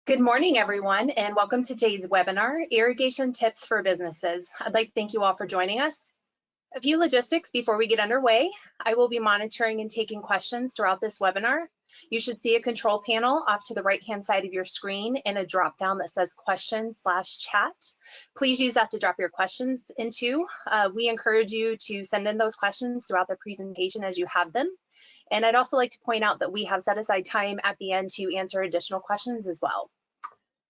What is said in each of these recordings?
Good morning, everyone, and welcome to today's webinar, Irrigation Tips for Businesses. I'd like to thank you all for joining us. A few logistics before we get underway. I will be monitoring and taking questions throughout this webinar. You should see a control panel off to the right-hand side of your screen and a drop-down that says questions/chat. Please use that to drop your questions into. We encourage you to send in those questions throughout the presentation as you have them. And I'd also like to point out that we have set aside time at the end to answer additional questions as well.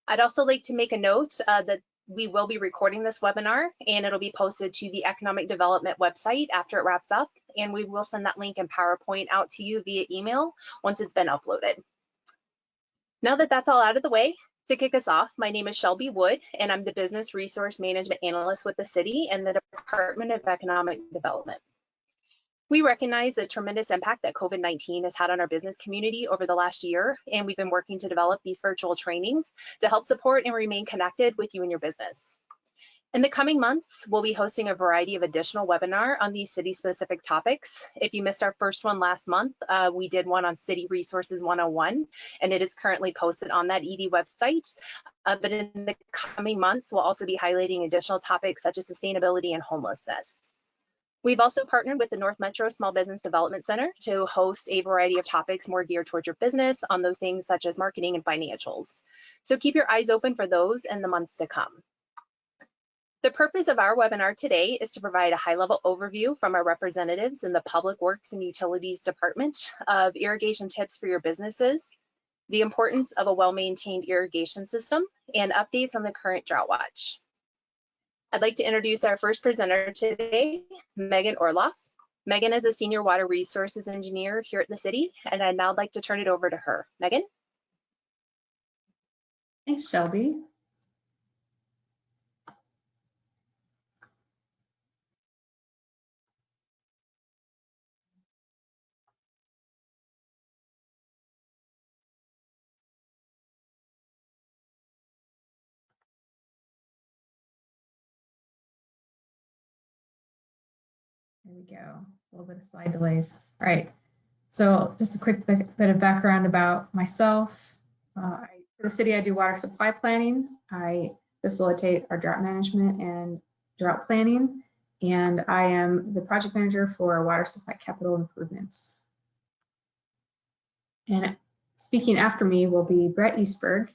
I'd also like to make a note that we will be recording this webinar and it'll be posted to the Economic Development website after it wraps up, and we will send that link and PowerPoint out to you via email once it's been uploaded. Now that that's all out of the way, to kick us off, my name is Shelby Wood and I'm the Business Resource Management Analyst with the City and the Department of Economic Development. We recognize the tremendous impact that COVID-19 has had on our business community over the last year, and we've been working to develop these virtual trainings to help support and remain connected with you and your business. In the coming months, we'll be hosting a variety of additional webinars on these city-specific topics. If you missed our first one last month, we did one on City Resources 101, and it is currently posted on that ED website. But in the coming months, we'll also be highlighting additional topics such as sustainability and homelessness. We've also partnered with the North Metro Small Business Development Center to host a variety of topics more geared towards your business on those things such as marketing and financials. So keep your eyes open for those in the months to come. The purpose of our webinar today is to provide a high-level overview from our representatives in the Public Works and Utilities Department of irrigation tips for your businesses, the importance of a well-maintained irrigation system, and updates on the current drought watch. I'd like to introduce our first presenter today, Megan Orloff. Megan is a Senior Water Resources Engineer here at the City, and I'd now like to turn it over to her. Megan? Thanks, Shelby. There we go, a little bit of slide delays. All right, so just a quick bit of background about myself. For the City, I do water supply planning. I facilitate our drought management and drought planning, and I am the project manager for water supply capital improvements. And speaking after me will be Brett Eastberg,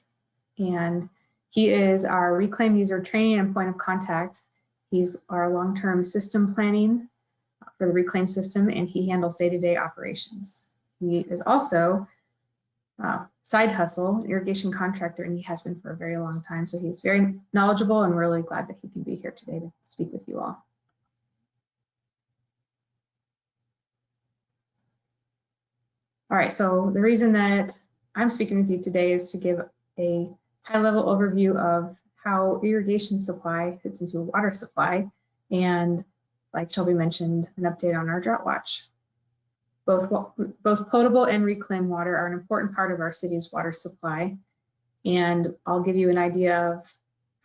and he is our reclaim user training and point of contact. He's our long-term system planning for the reclaim system, and he handles day-to-day operations. He is also side hustle irrigation contractor, and he has been for a very long time. So he's very knowledgeable, and really glad that he can be here today to speak with you all. All right, so the reason that I'm speaking with you today is to give a high-level overview of how irrigation supply fits into water supply, and like Shelby mentioned, an update on our drought watch. Both potable and reclaimed water are an important part of our city's water supply, and I'll give you an idea of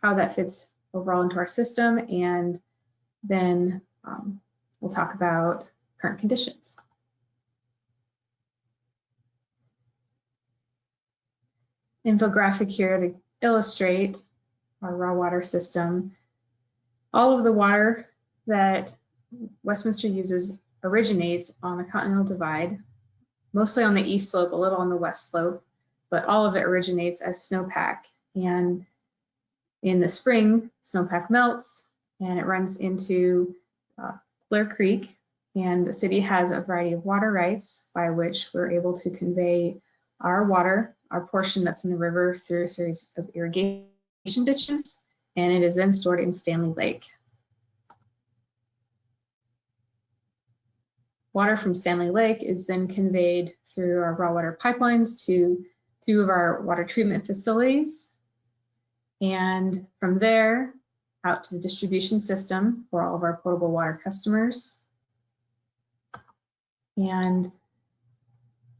how that fits overall into our system, and then we'll talk about current conditions. Infographic here to illustrate our raw water system. All of the water that Westminster uses originates on the Continental Divide, mostly on the east slope, a little on the west slope, but all of it originates as snowpack. And in the spring, snowpack melts and it runs into Clear Creek, and the city has a variety of water rights by which we're able to convey our water, our portion that's in the river, through a series of irrigation ditches, and it is then stored in Stanley Lake. Water from Stanley Lake is then conveyed through our raw water pipelines to 2 of our water treatment facilities, and from there out to the distribution system for all of our potable water customers, and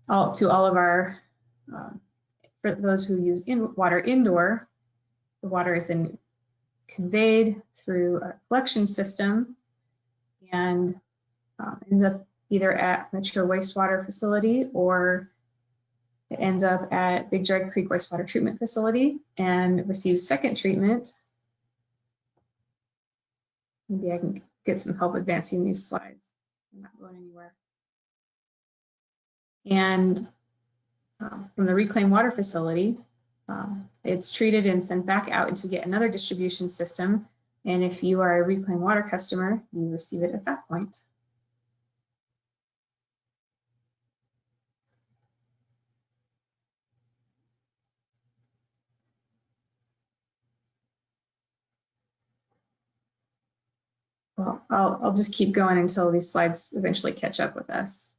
to all of our, for those who use water indoor, the water is then conveyed through a collection system and ends up either at mature wastewater facility or It ends up at Big Dry Creek Wastewater Treatment Facility and receives second treatment. Maybe I can get some help advancing these slides. I'm not going anywhere. And from the reclaimed water facility, it's treated and sent back out into yet another distribution system. And if you are a reclaimed water customer, you receive it at that point. Well, I'll just keep going until these slides eventually catch up with us.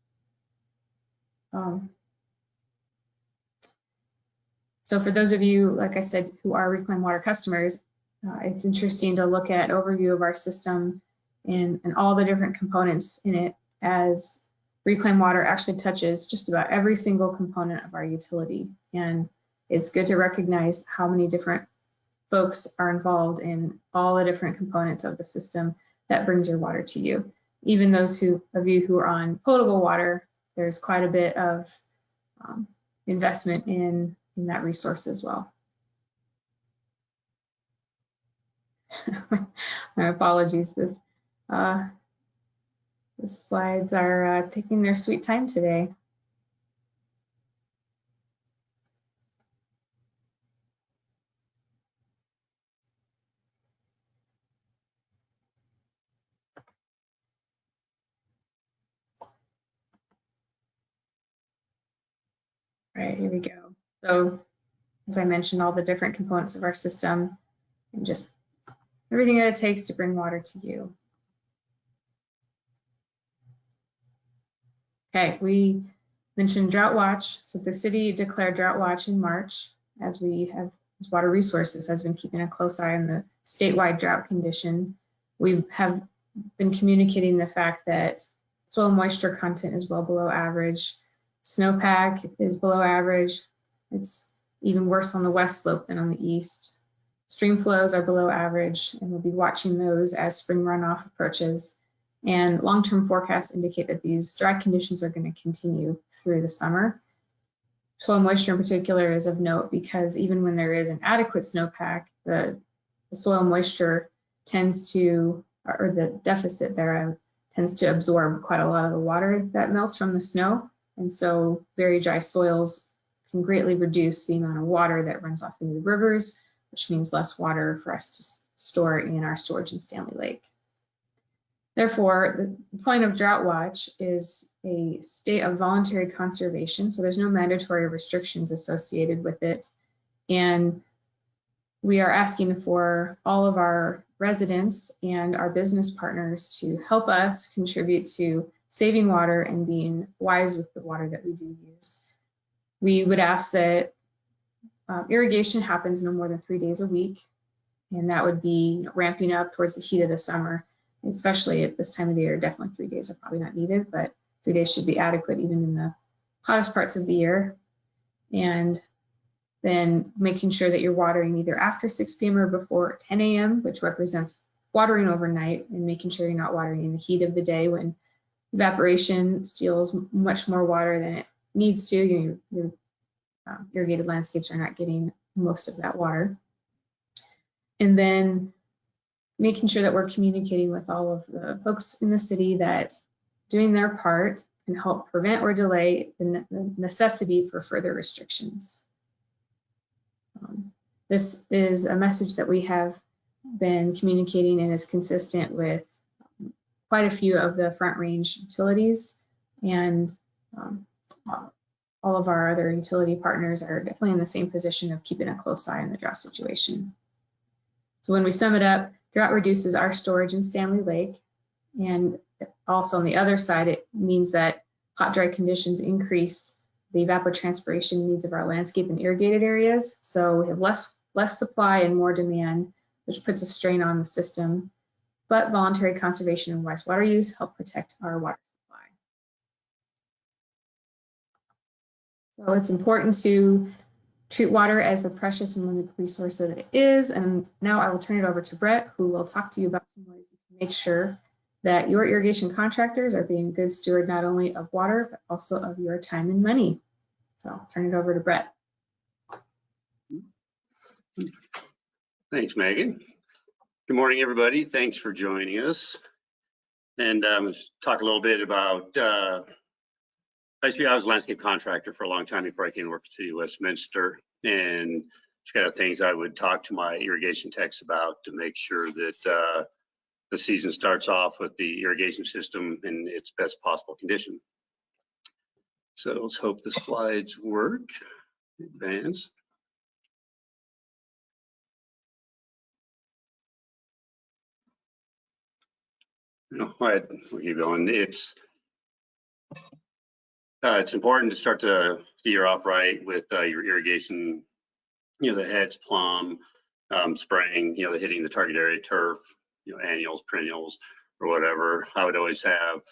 So for those of you, like I said, who are reclaimed water customers, it's interesting to look at an overview of our system and all the different components in it, as reclaimed water actually touches just about every single component of our utility. And it's good to recognize how many different folks are involved in all the different components of the system that brings your water to you. Even those of you who are on potable water, there's quite a bit of investment in that resource as well. My apologies, the slides are taking their sweet time today. All right, here we go. So as I mentioned, all the different components of our system and just everything that it takes to bring water to you. Okay, we mentioned drought watch. So the city declared drought watch in March, as Water Resources has been keeping a close eye on the statewide drought condition. We have been communicating the fact that soil moisture content is well below average. Snowpack is below average. It's even worse on the west slope than on the east. Stream flows are below average, and we'll be watching those as spring runoff approaches. And long-term forecasts indicate that these dry conditions are going to continue through the summer. Soil moisture in particular is of note because even when there is an adequate snowpack, the soil moisture tends to, or the deficit thereof, tends to absorb quite a lot of the water that melts from the snow. And so very dry soils can greatly reduce the amount of water that runs off into the rivers, which means less water for us to store in our storage in Stanley Lake. Therefore, the point of drought watch is a state of voluntary conservation, so there's no mandatory restrictions associated with it. And we are asking for all of our residents and our business partners to help us contribute to saving water and being wise with the water that we do use. We would ask that irrigation happens no more than 3 days a week, and that would be ramping up towards the heat of the summer. Especially at this time of the year, definitely 3 days are probably not needed, but 3 days should be adequate even in the hottest parts of the year. And then making sure that you're watering either after 6 p.m. or before 10 a.m., which represents watering overnight, and making sure you're not watering in the heat of the day when evaporation steals much more water than it needs to. Your irrigated landscapes are not getting most of that water. And then making sure that we're communicating with all of the folks in the city that doing their part can help prevent or delay the necessity for further restrictions. This is a message that we have been communicating and is consistent with quite a few of the Front Range utilities, and all of our other utility partners are definitely in the same position of keeping a close eye on the drought situation. So when we sum it up, drought reduces our storage in Stanley Lake, and also on the other side, it means that hot, dry conditions increase the evapotranspiration needs of our landscape and irrigated areas. So we have less supply and more demand, which puts a strain on the system. But voluntary conservation and wise water use help protect our water supply. So it's important to treat water as the precious and limited resource that it is. And now I will turn it over to Brett, who will talk to you about some ways you can make sure that your irrigation contractors are being good steward not only of water, but also of your time and money. So turn it over to Brett. Thanks, Megan. Good morning, everybody. Thanks for joining us. And let's talk a little bit about, I was a landscape contractor for a long time before I came to work for the City of Westminster. And just kind of things I would talk to my irrigation techs about to make sure that the season starts off with the irrigation system in its best possible condition. So let's hope the slides work. Advance. No, we'll keep going. It's important to start the year off right with your irrigation, the heads, plumb, spraying, the hitting the target area turf, annuals, perennials, or whatever. I would always have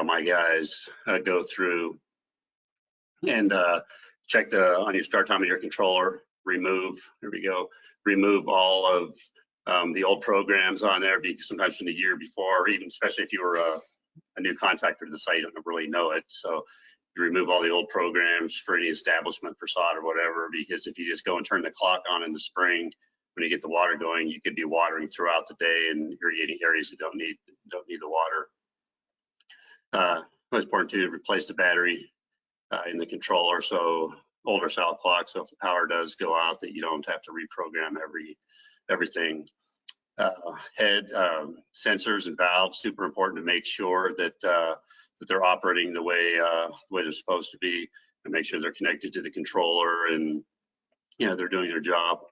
my guys go through and check on your start time of your controller, remove all of the old programs on there, because sometimes from the year before, or even especially if you were a new contractor to the site, you don't really know it. So you remove all the old programs for any establishment for sod or whatever, because if you just go and turn the clock on in the spring, when you get the water going, you could be watering throughout the day and irrigating areas that don't need the water. It's important to replace the battery in the controller, so older style clock, so if the power does go out, that you don't have to reprogram everything. Head sensors and valves, super important to make sure that that they're operating the way they're supposed to be, and make sure they're connected to the controller and they're doing their job.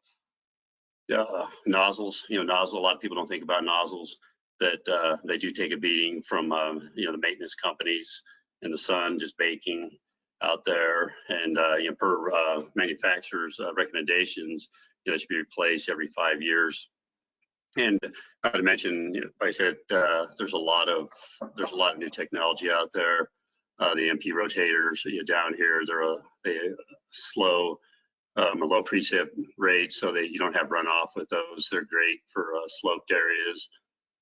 Nozzles, nozzle. A lot of people don't think about nozzles, that they do take a beating from the maintenance companies in the sun, just baking out there, and per manufacturer's recommendations, they should be replaced every 5 years. And not to mention, like I said, there's a lot of new technology out there. The MP rotators down here, they're a slow, a low precip rate, so that you don't have runoff with those. They're great for sloped areas.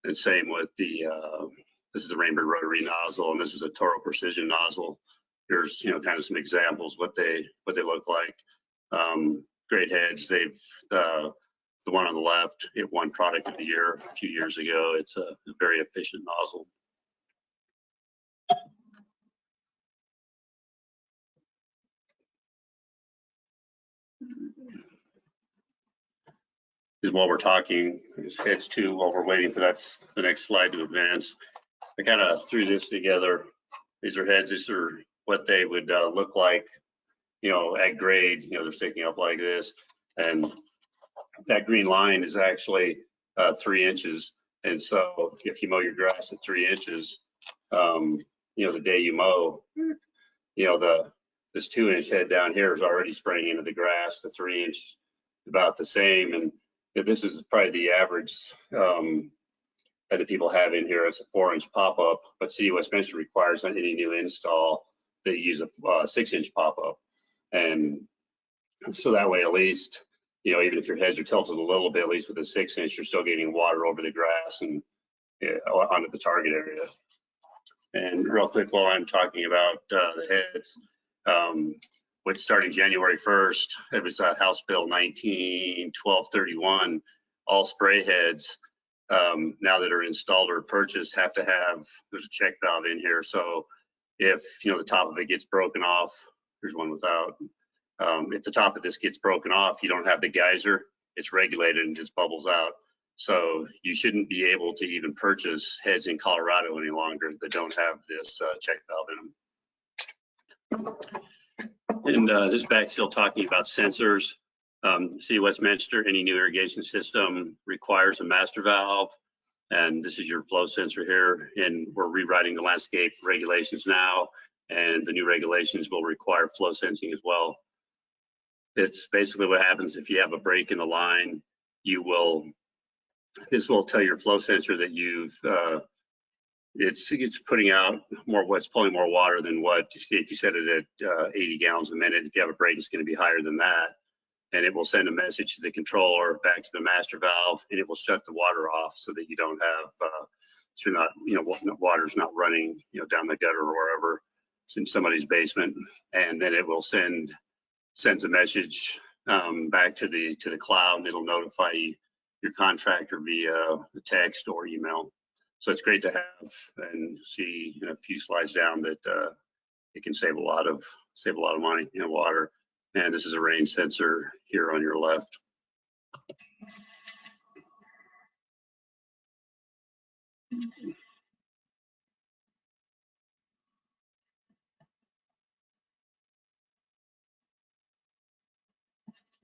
And same with the this is the Rainbird rotary nozzle, and this is a Toro Precision nozzle. Here's kind of some examples what they look like. Great heads. They've the one on the left, it won product of the year a few years ago. It's a very efficient nozzle. Is while we're talking, heads too, while we're waiting for the next slide to advance. I kind of threw this together. These are heads. These are what they would look like, at grade. They're sticking up like this, and that green line is actually 3 inches. And so if you mow your grass at 3 inches, the day you mow, this 2-inch head down here is already spraying into the grass. The 3-inch, about the same. And this is probably the average that people have in here. It's a 4-inch pop-up, but City of Westminster requires on any new install that you use a 6-inch pop-up. And so that way, at least, even if your heads are tilted a little bit, at least with a 6-inch, you're still getting water over the grass and onto the target area. And real quick, while I'm talking about the heads, which starting January 1st, it was House Bill 19-1231, all spray heads now that are installed or purchased have to have, there's a check valve in here. So if the top of it gets broken off, here's one without. If the top of this gets broken off, you don't have the geyser, it's regulated and just bubbles out. So you shouldn't be able to even purchase heads in Colorado any longer that don't have this check valve in them. And this back still talking about sensors. City of Westminster, any new irrigation system requires a master valve. And this is your flow sensor here. And we're rewriting the landscape regulations now. And the new regulations will require flow sensing as well. It's basically what happens if you have a break in the line. This will tell your flow sensor that it's putting out more, what's pulling more water than what, if you set it at 80 gallons a minute, if you have a break, it's going to be higher than that. And it will send a message to the controller back to the master valve, and it will shut the water off so that you don't have, so you're not, water's not running, down the gutter or wherever. in somebody's basement, and then it will sends a message back to the cloud, and it'll notify your contractor via text or email. So it's great to have, and see in a few slides down that it can save a lot of money in water. And this is a rain sensor here on your left.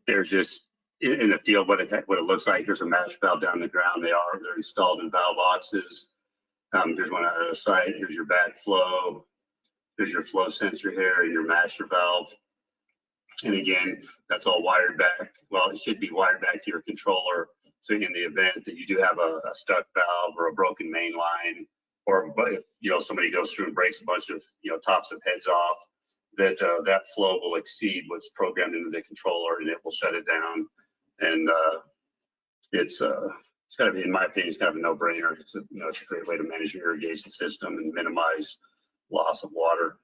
There's just in the field what it looks like. Here's a master valve down the ground. They're installed in valve boxes. Here's one out of the site. Here's your backflow. Here's your flow sensor here and your master valve. And again, that's all wired back. Well, it should be wired back to your controller. So in the event that you do have a stuck valve or a broken main line, or if somebody goes through and breaks a bunch of tops of heads off, that flow will exceed what's programmed into the controller, and it will shut it down. And it's kind of, in my opinion, it's kind of a no-brainer. It's a great way to manage your irrigation system and minimize loss of water.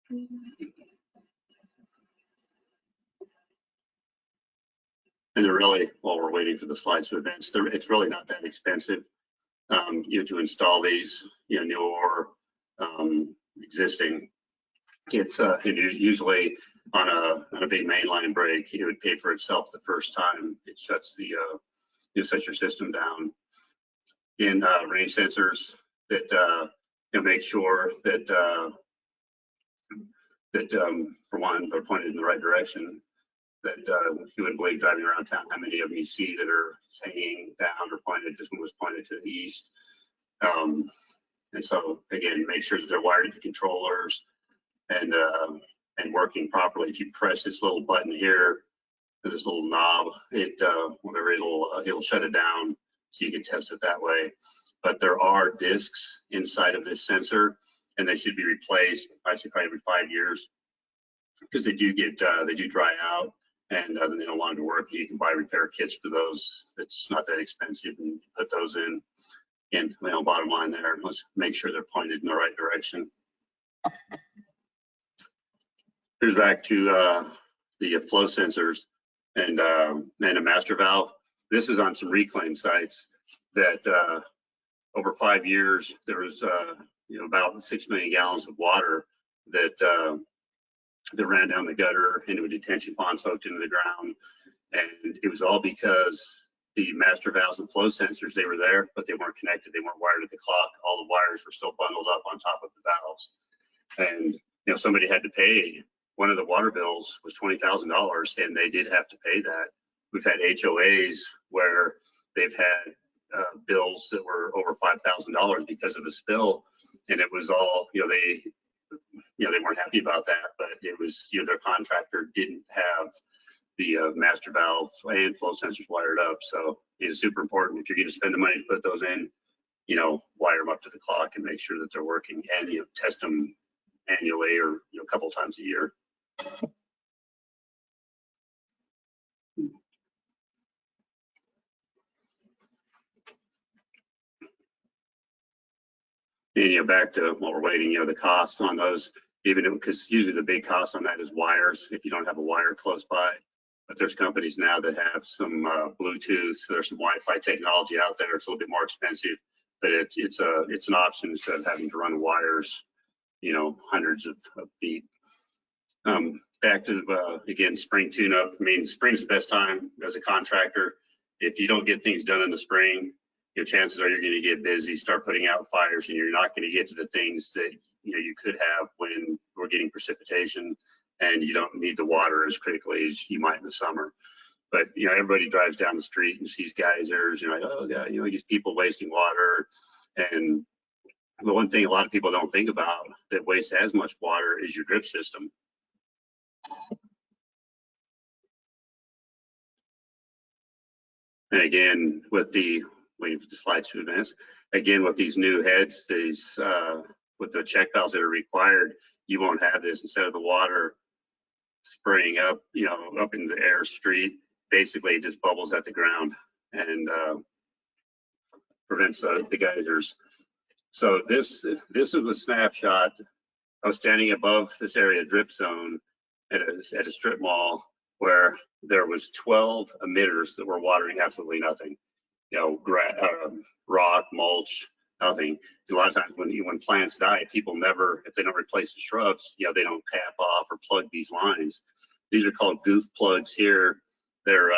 And they're really, while we're waiting for the slides to advance, it's really not that expensive to install these, new or existing. It's usually on a big mainline break, it would pay for itself the first time. It shuts shuts your system down. In rain sensors that make sure that for one, they're pointed in the right direction. That you wouldn't believe driving around town how many of them you see that are hanging down or pointed. This one was pointed to the east. And so again, make sure that they're wired to the controllers and working properly. If you press this little button here, this little knob, it'll shut it down, so you can test it that way. But there are discs inside of this sensor, and they should be replaced actually probably every 5 years, because they do dry out, and then they no longer work. You can buy repair kits for those. It's not that expensive, and put those in. And bottom line there, let's make sure they're pointed in the right direction. Here's back to the flow sensors and a master valve. This is on some reclaim sites that over 5 years there was about 6 million gallons of water that ran down the gutter into a detention pond soaked into the ground, and it was all because the master valves and flow sensors, they were there, but they weren't connected. They weren't wired to the clock. All the wires were still bundled up on top of the valves, and somebody had to pay. One of the water bills was $20,000, and they did have to pay that. We've had HOAs where they've had bills that were over $5,000 because of a spill, and it was all they weren't happy about that, but it was their contractor didn't have the master valve and flow sensors wired up. So it's super important, if you're going to spend the money to put those in, wire them up to the clock and make sure that they're working, and test them annually or a couple times a year. And back to while we're waiting, the costs on those, even because usually the big cost on that is wires if you don't have a wire close by. But there's companies now that have some Bluetooth, there's some Wi-Fi technology out there. It's a little bit more expensive, but it's an option instead of having to run wires, hundreds of feet. Back to again, spring tune-up. I mean, spring's the best time as a contractor. If you don't get things done in the spring, chances are you're going to get busy, start putting out fires, and you're not going to get to the things that you could have when we're getting precipitation, and you don't need the water as critically as you might in the summer. But everybody drives down the street and sees geysers, like, oh god, these people wasting water. And the one thing a lot of people don't think about that wastes as much water is your drip system. And again, waiting for the slides to advance. Again, with these new heads, with the check valves that are required, you won't have this. Instead of the water spraying up, up in the air street, basically it just bubbles at the ground and prevents the geysers. So this is a snapshot. I was standing above this area drip zone at a strip mall where there was 12 emitters that were watering absolutely nothing. You know, rock, mulch, nothing. A lot of times when plants die, people never, if they don't replace the shrubs, you know, they don't cap off or plug these lines. These are called goof plugs here. They're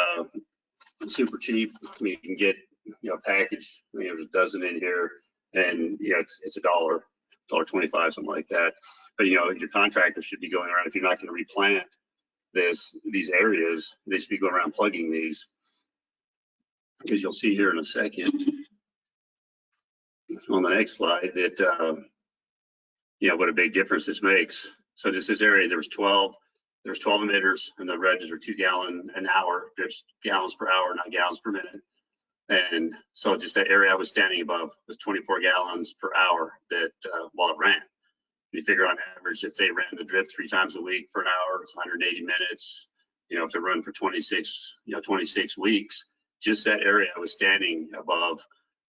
super cheap. I mean, you can get, you know, a package, you know, there's a dozen in here, and you know, it's $1.25, something like that. But you know, your contractor should be going around, if you're not going to replant these areas, they should be going around plugging these, because you'll see here in a second on the next slide that you know what a big difference this makes. So just this area, there's 12 emitters, and the red is 2 gallon an hour. There's gallons per hour, not gallons per minute. And so just that area I was standing above was 24 gallons per hour that while it ran. You figure on average, if they ran the drip 3 times a week for an hour, it's 180 minutes. You know, if they run for 26 weeks, just that area I was standing above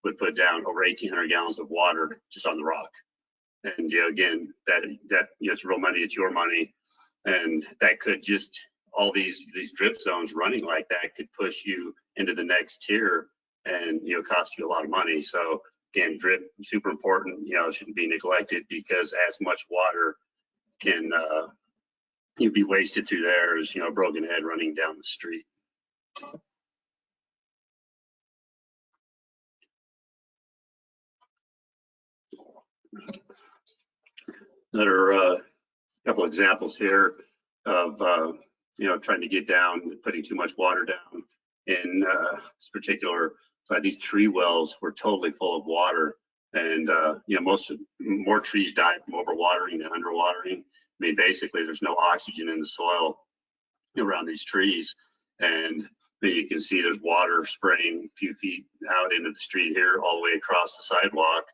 would put down over 1,800 gallons of water just on the rock. And you know, again, that you know, it's real money, it's your money, and that could just, all these drip zones running like that could push you into the next tier, and you know, cost you a lot of money. So again, drip super important. You know, it shouldn't be neglected, because as much water can you be wasted through there as, you know, a broken head running down the street. Another couple examples here of you know, trying to get down, putting too much water down in this particular side. These tree wells were totally full of water, and you know, more trees die from overwatering than underwatering. I mean, basically, there's no oxygen in the soil around these trees, and you can see there's water spraying a few feet out into the street here, all the way across the sidewalk.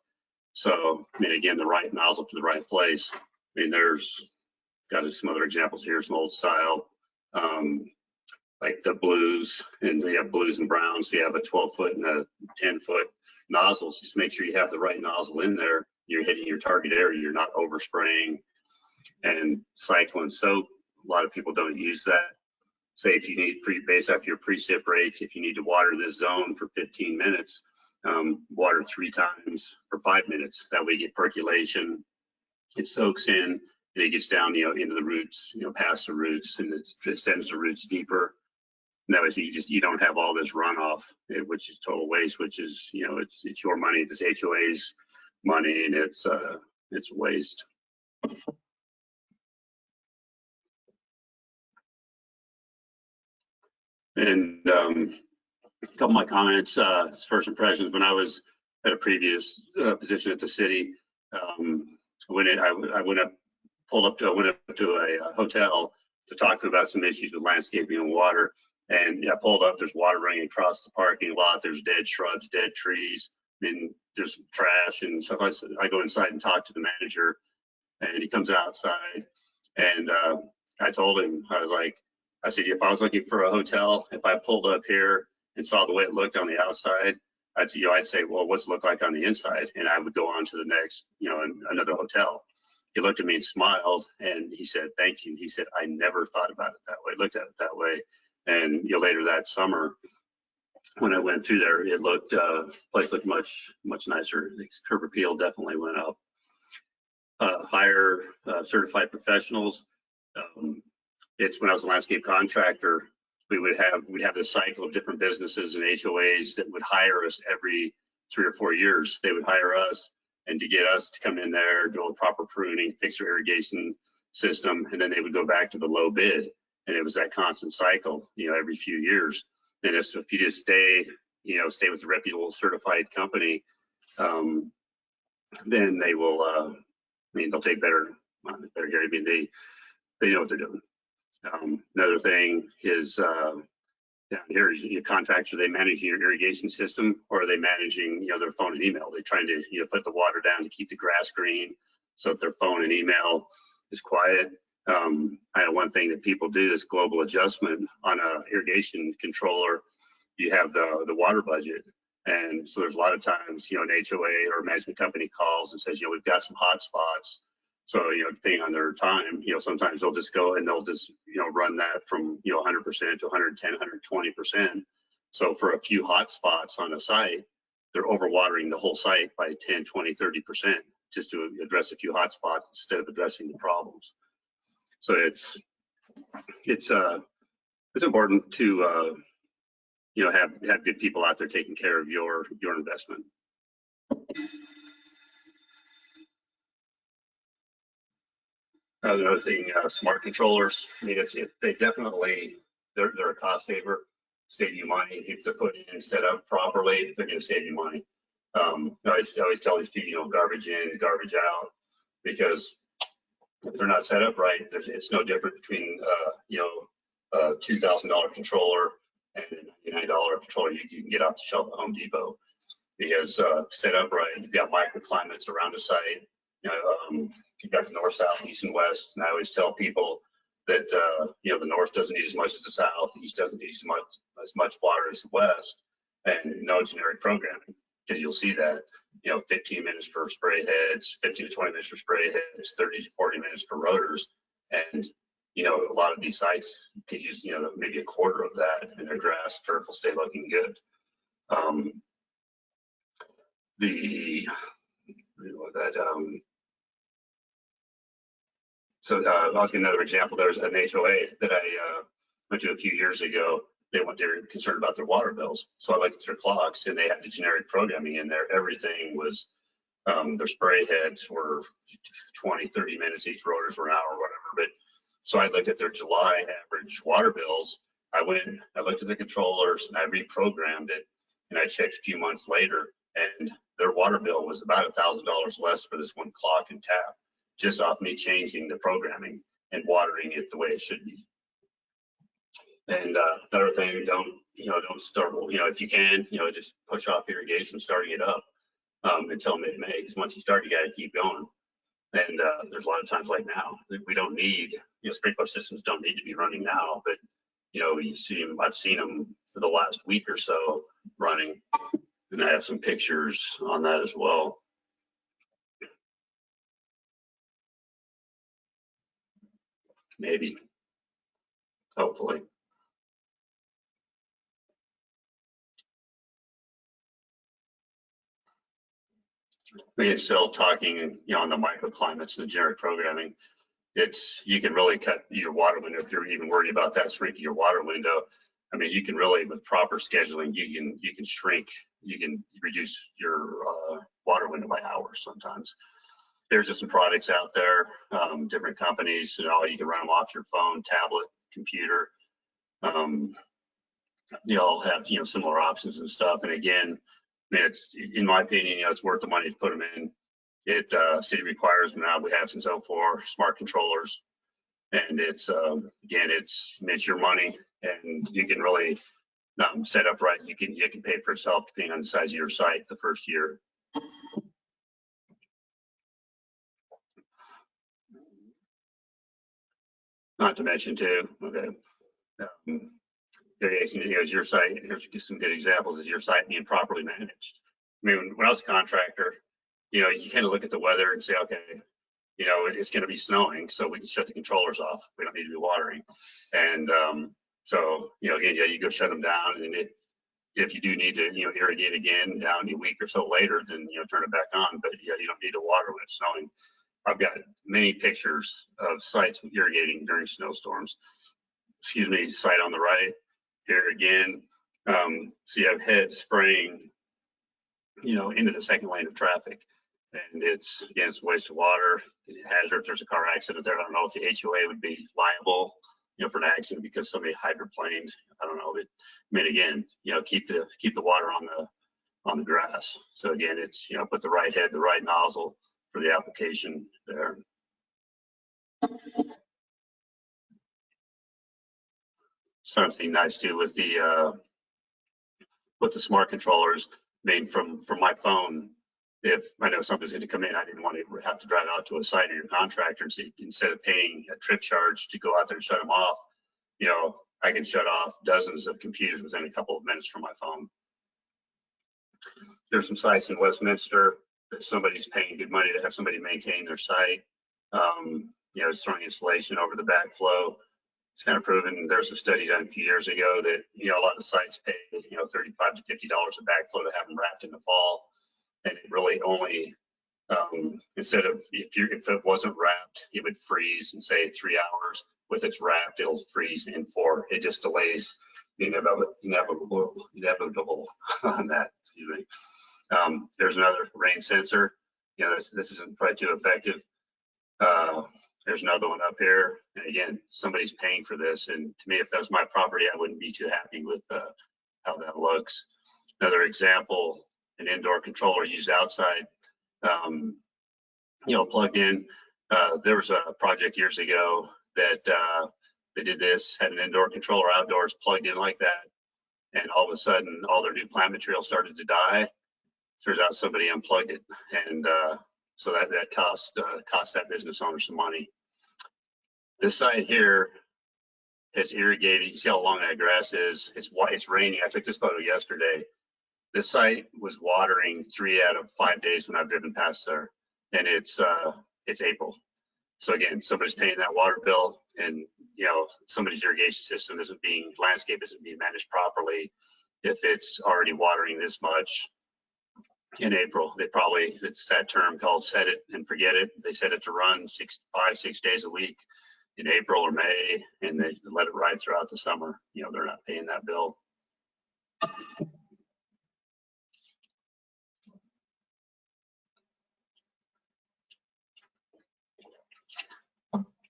So, I mean, again, the right nozzle for the right place. I mean, there's got some other examples here, some old style, like the blues, and we have blues and browns. So you have a 12-foot and a 10-foot nozzles. Just make sure you have the right nozzle in there. You're hitting your target area. You're not overspraying. And cyclone soap, a lot of people don't use that. Say if you need, based off your precip rates, if you need to water this zone for 15 minutes, water 3 times for 5 minutes. That way you get percolation. It soaks in, and it gets down, you know, into the roots, you know, past the roots, and it sends the roots deeper. And that way you don't have all this runoff, which is total waste, which is, you know, it's your money, this HOA's money, and it's waste. And a couple of my comments, first impressions, when I was at a previous position at the city, I went up to a hotel to talk to about some issues with landscaping and water. And yeah, I pulled up, there's water running across the parking lot, there's dead shrubs, dead trees, I mean, there's trash and stuff. I go inside and talk to the manager, and he comes outside, and I told him, I said, if I was looking for a hotel, if I pulled up here and saw the way it looked on the outside, I'd say, well, what's it look like on the inside? And I would go on to the next, you know, another hotel. He looked at me and smiled, and he said, thank you. He said, I never thought about it that way, looked at it that way. And you know, later that summer, when I went through there, it looked, place looked much nicer. The curb appeal definitely went up. Hire certified professionals. It's when I was a landscape contractor, we'd have this cycle of different businesses and HOAs that would hire us every 3 or 4 years. They would hire us, and to get us to come in there, do all the proper pruning, fix their irrigation system, and then they would go back to the low bid. And it was that constant cycle, you know, every few years. And if you just stay with a reputable certified company, then they will, I mean, they'll take better care. I mean, they know what they're doing. Another thing is down here is your contractors, are they managing your irrigation system, or are they managing, you know, their phone and email? They're trying to, you know, put the water down to keep the grass green, so that their phone and email is quiet. I know one thing that people do is global adjustment on a irrigation controller. You have the water budget. And so there's a lot of times, an HOA or management company calls and says, we've got some hot spots. So, depending on their time, sometimes they'll just go and they'll just, run that from, 100% to 110, 120%. So for a few hot spots on a site, they're overwatering the whole site by 10, 20, 30% just to address a few hot spots instead of addressing the problems. So it's important to, have good people out there taking care of your investment. Another thing, smart controllers. I mean, they definitely they're a cost saver, save you money if they're put in and set up properly. They're going to save you money. I always tell these people, garbage in, garbage out, because if they're not set up right, it's no different between a $2,000 controller and a $99 controller you can get off the shelf at Home Depot. Because set up right, you've got microclimates around the site. You've got the north, south, east, and west. And I always tell people that the north doesn't need as much as the south, the east doesn't need as much water as the west, and no generic programming, because you'll see that 15 minutes for spray heads, 15 to 20 minutes for spray heads, 30 to 40 minutes for rotors, and a lot of these sites could use maybe a quarter of that, and their grass turf will stay looking good. So I'll give another example. There's an HOA that I went to a few years ago. They were concerned about their water bills. So I looked at their clocks, and they had the generic programming in there. Everything was, their spray heads were 20, 30 minutes, each rotors were an hour or whatever. But so I looked at their July average water bills. I looked at the controllers, and I reprogrammed it, and I checked a few months later, and their water bill was about $1,000 less for this one clock and tap, just off me changing the programming and watering it the way it should be. And the other thing, don't start, if you can, just push off irrigation, starting it up until mid-May, because once you start, you got to keep going. And there's a lot of times like now, we don't need, sprinkler systems don't need to be running now, but I've seen them for the last week or so running, and I have some pictures on that as well. Maybe, hopefully. We're still talking, on the microclimates and the generic programming. You can really cut your water window if you're even worried about that, shrinking your water window. I mean, you can really, with proper scheduling, you can shrink, you can reduce your water window by hours sometimes. There's just some products out there, different companies, you can run them off your phone, tablet, computer. They all have, similar options and stuff. And again, I mean, it's, in my opinion, it's worth the money to put them in. City requires them now. We have since 04 smart controllers, and it's again, it's your money, and you can really set up right. You can pay for itself depending on the size of your site the first year. Not to mention too, okay, irrigation, is your site, here's some good examples, is your site being properly managed? I mean, when I was a contractor, you kind of look at the weather and say, okay, it's going to be snowing, so we can shut the controllers off. We don't need to be watering. And so, again, you go shut them down, and if you do need to, irrigate again down a week or so later, then, turn it back on. But you don't need to water when it's snowing. I've got many pictures of sites irrigating during snowstorms. Excuse me, site on the right here again. So you have heads spraying, into the second lane of traffic. And it's a waste of water. It's a hazard if there's a car accident there. I don't know if the HOA would be liable, for an accident because somebody hydroplaned. I don't know. But I mean, again, keep the water on the grass. So again, it's put the right head, the right nozzle for the application there. Something nice too with the smart controllers. I mean, from my phone, if I know something's going to come in, I didn't want to have to drive out to a site or your contractor, and so instead of paying a trip charge to go out there and shut them off, you know, I can shut off dozens of computers within a couple of minutes from my phone. There's some sites in Westminster that somebody's paying good money to have somebody maintain their site. You know, it's throwing insulation over the backflow. It's kind of proven. There's a study done a few years ago that, you know, a lot of sites pay, you know, $35 to $50 a backflow to have them wrapped in the fall. And it really only, instead of, if it wasn't wrapped, it would freeze in say 3 hours. With it's wrapped, it'll freeze in 4. It just delays the inevitable on that. Excuse me. There's another rain sensor. You know, this isn't quite too effective. There's another one up here. And again, somebody's paying for this. And to me, if that was my property, I wouldn't be too happy with how that looks. Another example, an indoor controller used outside, you know, plugged in. There was a project years ago that they did this, had an indoor controller outdoors plugged in like that. And all of a sudden, all their new plant material started to die. Turns out somebody unplugged it. And so that cost that business owner some money. This side here has irrigated. You see how long that grass is? It's raining. I took this photo yesterday. This site was watering 3 out of 5 days when I've driven past there, and it's April. So again, somebody's paying that water bill, and you know somebody's irrigation system landscape isn't being managed properly. If it's already watering this much in April, it's that term called set it and forget it. They set it to run 5, 6 days a week in April or May, and they let it ride throughout the summer. You know, they're not paying that bill.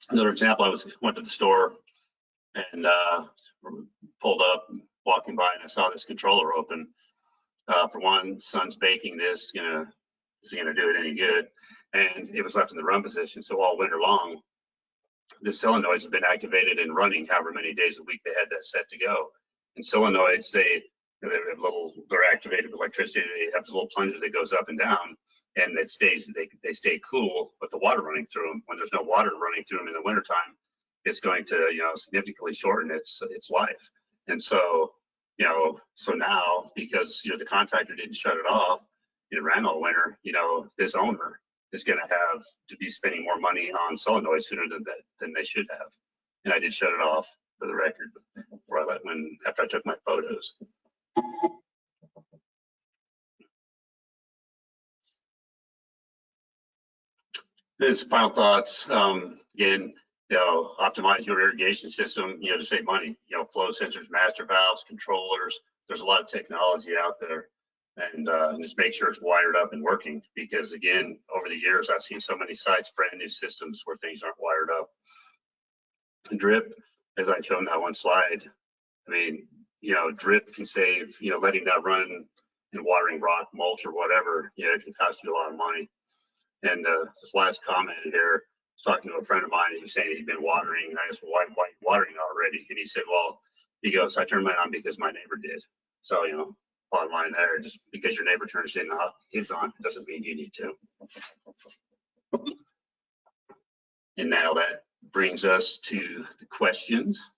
Another example, I went to the store and pulled up, walking by, and I saw this controller open. For one, son's baking this, is he gonna do it any good? And it was left in the run position, so all winter long, the solenoids have been activated and running however many days a week they had that set to go. And solenoids, they're activated with electricity. They have this little plunger that goes up and down, and they stay cool with the water running through them. When there's no water running through them in the wintertime, it's going to, significantly shorten its life. And so, so now, because, the contractor didn't shut it off, it ran all winter, this owner is going to have to be spending more money on solenoids sooner than they should have. And I did shut it off, for the record, after I took my photos. This final thoughts, again, optimize your irrigation system, to save money, flow sensors, master valves, controllers. There's a lot of technology out there, and just make sure it's wired up and working, because again, over the years, I've seen so many sites, brand new systems where things aren't wired up. And drip, as I showed in that one slide, I mean, drip can save, letting that run and watering rock, mulch, or whatever, it can cost you a lot of money. And this last comment here, I was talking to a friend of mine, and he was saying he'd been watering, and I asked, well, why are you watering already? And he said, well, he goes, I turned mine on because my neighbor did. So, bottom line there, just because your neighbor turns his on, doesn't mean you need to. And now that brings us to the questions.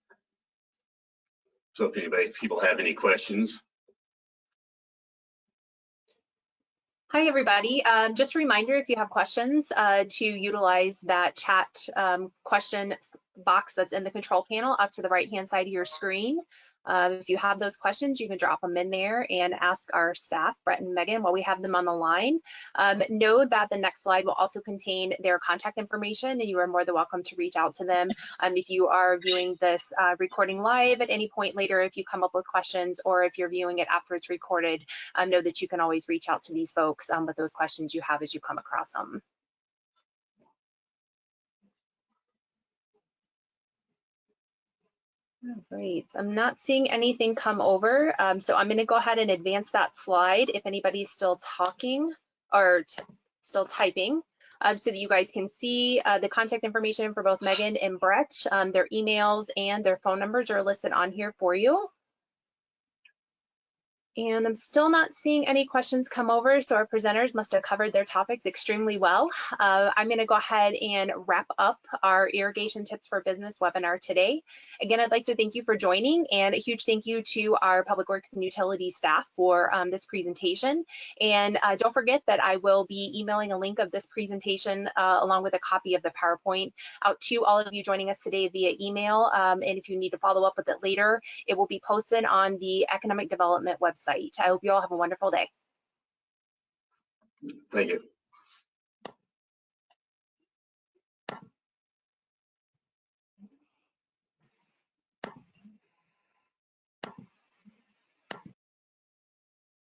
So if people have any questions. Hi, everybody. Just a reminder, if you have questions, to utilize that chat question box that's in the control panel up to the right-hand side of your screen. If you have those questions, you can drop them in there and ask our staff, Brett and Megan, while we have them on the line. Know that the next slide will also contain their contact information, and you are more than welcome to reach out to them. If you are viewing this recording live at any point later, if you come up with questions, or if you're viewing it after it's recorded, know that you can always reach out to these folks with those questions you have as you come across them. Great. I'm not seeing anything come over, so I'm going to go ahead and advance that slide if anybody's still talking or still typing, so that you guys can see the contact information for both Megan and Brett. Their emails and their phone numbers are listed on here for you. And I'm still not seeing any questions come over, so our presenters must have covered their topics extremely well. I'm going to go ahead and wrap up our Irrigation Tips for Business webinar today. Again, I'd like to thank you for joining, and a huge thank you to our Public Works and Utilities staff for this presentation. And don't forget that I will be emailing a link of this presentation along with a copy of the PowerPoint out to all of you joining us today via email. And if you need to follow up with it later, it will be posted on the Economic Development website. I hope you all have a wonderful day. Thank you.